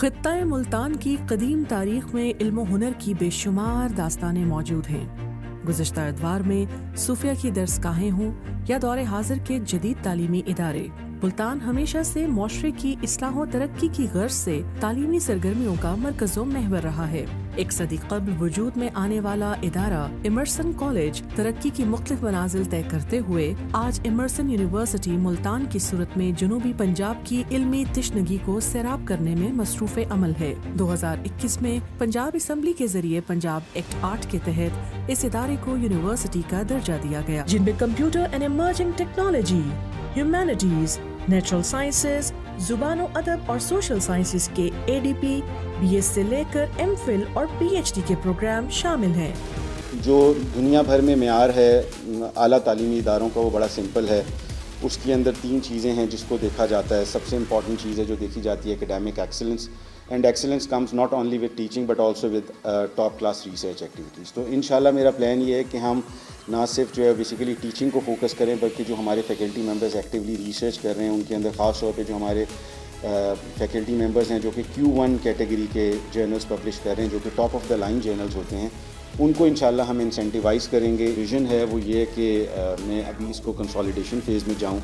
خطہ ملتان کی قدیم تاریخ میں علم و ہنر کی بے شمار داستانیں موجود ہیں۔ گزشتہ ادوار میں صوفیہ کی درس گاہیں ہوں یا دور حاضر کے جدید تعلیمی ادارے، ملتان ہمیشہ سے معاشرے کی اصلاح و ترقی کی غرض سے تعلیمی سرگرمیوں کا مرکز و محور رہا ہے۔ ایک صدی قبل وجود میں آنے والا ادارہ ایمرسن کالج ترقی کی مختلف منازل طے کرتے ہوئے آج ایمرسن یونیورسٹی ملتان کی صورت میں جنوبی پنجاب کی علمی تشنگی کو سیراب کرنے میں مصروف عمل ہے۔ 2021 میں پنجاب اسمبلی کے ذریعے پنجاب ایکٹ 8 کے تحت اس ادارے کو یونیورسٹی کا درجہ دیا گیا، جن میں computer and emerging technology, humanities, natural sciences, زبان و ادب اور سوشل سائنسز کے ADP، BS سے لے کر MPhil اور PhD کے پروگرام شامل ہیں۔ جو دنیا بھر میں معیار ہے اعلیٰ تعلیمی اداروں کا وہ بڑا سمپل ہے۔ اس کے اندر 3 چیزیں ہیں جس کو دیکھا جاتا ہے۔ سب سے امپورٹنٹ چیز ہے جو دیکھی جاتی ہے academic excellence, and excellence comes not only with teaching but also with top class research activities. تو انشاءاللہ میرا پلان یہ ہے کہ ہم نہ صرف جو ہے بیسیکلی ٹیچنگ کو فوکس کریں، بلکہ جو ہمارے فیکلٹی ممبرز ایکٹیولی ریسرچ کر رہے ہیں ان کے اندر خاص طور پہ جو ہمارے فیکلٹی ممبرز ہیں جو کہ Q1 کیٹیگری کے جرنلز پبلش کر رہے ہیں، جو کہ top of the line journals ہوتے ہیں، ان کو انشاءاللہ ہم انسینٹیوائز کریں گے۔ ویژن ہے وہ یہ کہ میں ابھی اس کو کنسالیڈیشن فیز میں جاؤں۔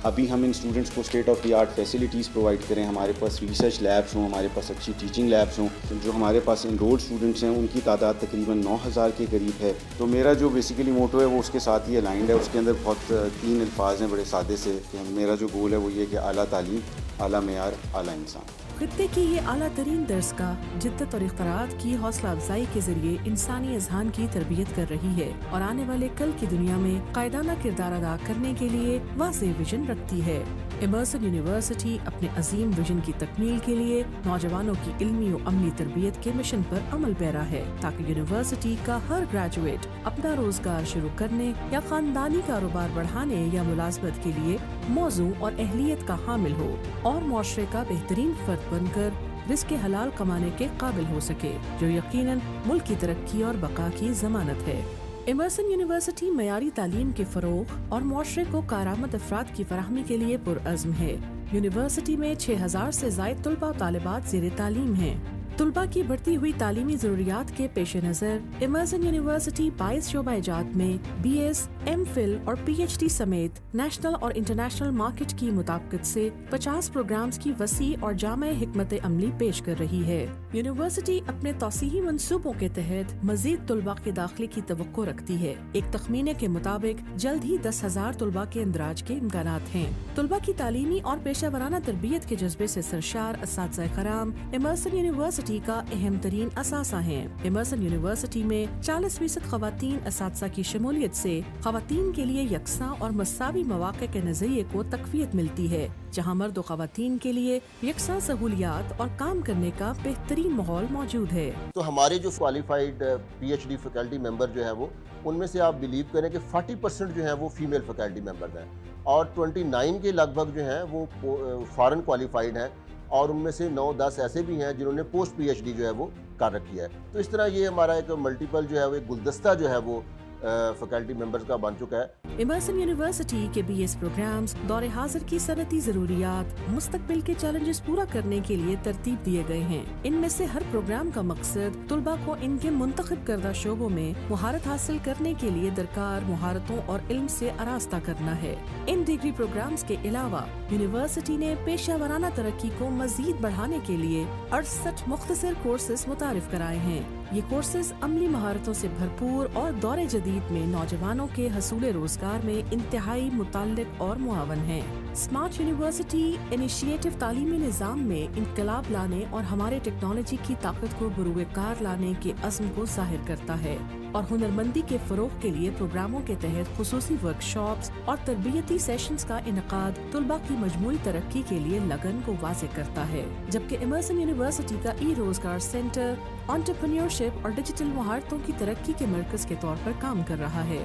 ابھی ہم ان اسٹوڈنٹس کو state of the art facilities provide کریں، ہمارے پاس ریسرچ لیبس ہوں، ہمارے پاس اچھی ٹیچنگ لیبس ہوں۔ جو ہمارے پاس انرولڈ اسٹوڈنٹس ہیں ان کی تعداد تقریباً 9000 کے قریب ہے۔ تو میرا جو بیسیکلی موٹو ہے وہ اس کے ساتھ ہی الائنڈ ہے۔ اس کے اندر بہت 3 الفاظ ہیں بڑے سادے سے کہ میرا جو گول ہے وہ یہ کہ اعلیٰ تعلیم، اعلیٰ معیار، اعلیٰ انسان۔ خطے کی یہ اعلیٰ ترین درسگاہ جدت اور اختراعات کی حوصلہ افزائی کے ذریعے انسانی اذہان کی تربیت کر رہی ہے اور آنے والے کل کی دنیا میں قائدانہ کردار ادا کرنے کے لیے واضح ویژن رکھتی ہے۔ ایمرسن یونیورسٹی اپنے عظیم ویژن کی تکمیل کے لیے نوجوانوں کی علمی و عملی تربیت کے مشن پر عمل پیرا ہے، تاکہ یونیورسٹی کا ہر گریجویٹ اپنا روزگار شروع کرنے یا خاندانی کاروبار بڑھانے یا ملازمت کے لیے موزوں اور اہلیت کا حامل ہو اور معاشرے کا بہترین فرد بن کر رزق حلال کمانے کے قابل ہو سکے، جو یقیناً ملک کی ترقی اور بقا کی ضمانت ہے۔ ایمرسن یونیورسٹی معیاری تعلیم کے فروغ اور معاشرے کو کارآمد افراد کی فراہمی کے لیے پرعزم ہے۔ یونیورسٹی میں 6000 سے زائد طلباء و طالبات زیر تعلیم ہیں۔ طلباء کی بڑھتی ہوئی تعلیمی ضروریات کے پیش نظر ایمرسن یونیورسٹی 22 شعبہ جات میں BS، MPhil اور PhD سمیت نیشنل اور انٹرنیشنل مارکیٹ کی مطابقت سے 50 پروگرامز کی وسیع اور جامع حکمت عملی پیش کر رہی ہے۔ یونیورسٹی اپنے توسیعی منصوبوں کے تحت مزید طلباء کے داخلے کی توقع رکھتی ہے۔ ایک تخمینے کے مطابق جلد ہی 10,000 طلباء کے اندراج کے امکانات ہیں۔ طلباء کی تعلیمی اور پیشہ ورانہ تربیت کے جذبے سے سرشار اساتذہ کرام ایمرسن یونیورسٹی کا اہم ترین اثاثہ ہیں۔ ایمرسن یونیورسٹی میں 40% خواتین اساتذہ کی شمولیت سے خواتین کے لیے یکساں اور مساوی مواقع کے نظریے کو تقویت ملتی ہے، جہاں مرد و خواتین کے لیے یکساں سہولیات اور کام کرنے کا بہترین ماحول موجود ہے۔ تو ہمارے جو کوالیفائڈ PhD فیکلٹی ممبر جو ہے وہ ان میں سے آپ بلیو کریں کہ 40% جو ہے وہ فیمیل فیکلٹی ممبر ہیں اور 29 کے لگ بھگ جو ہیں وہ فارن کوالیفائڈ ہیں، اور ان میں سے 9-10 ایسے بھی ہیں جنہوں نے پوسٹ PhD جو ہے وہ کر رکھی ہے۔ تو اس طرح یہ ہمارا ایک ملٹیپل جو ہے وہ ایک گلدستہ جو ہے وہ فیکلٹی ممبرز کا بن چکا ہے۔ ایمرسن یونیورسٹی کے BS پروگرامز دور حاضر کی صنعتی ضروریات، مستقبل کے چیلنجز پورا کرنے کے لیے ترتیب دیے گئے ہیں۔ ان میں سے ہر پروگرام کا مقصد طلباء کو ان کے منتخب کردہ شعبوں میں مہارت حاصل کرنے کے لیے درکار مہارتوں اور علم سے آراستہ کرنا ہے۔ ان ڈگری پروگرامز کے علاوہ یونیورسٹی نے پیشہ ورانہ ترقی کو مزید بڑھانے کے لیے 68 مختصر کورسز متعارف کرائے ہیں۔ یہ کورسز عملی مہارتوں سے بھرپور اور دور جدید میں نوجوانوں کے حصول روزگار میں انتہائی متعلق اور معاون ہیں۔ اسمارٹ یونیورسٹی انیشیٹو تعلیمی نظام میں انقلاب لانے اور ہمارے ٹیکنالوجی کی طاقت کو بروئے کار لانے کے عزم کو ظاہر کرتا ہے اور ہنرمندی کے فروغ کے لیے پروگراموں کے تحت خصوصی ورکشاپس اور تربیتی سیشنز کا انعقاد طلباء کی مجموعی ترقی کے لیے لگن کو واضح کرتا ہے، جبکہ ایمرسن یونیورسٹی کا روزگار سینٹر انٹرپرینیورشپ اور ڈیجیٹل مہارتوں کی ترقی کے مرکز کے طور پر کام کر رہا ہے۔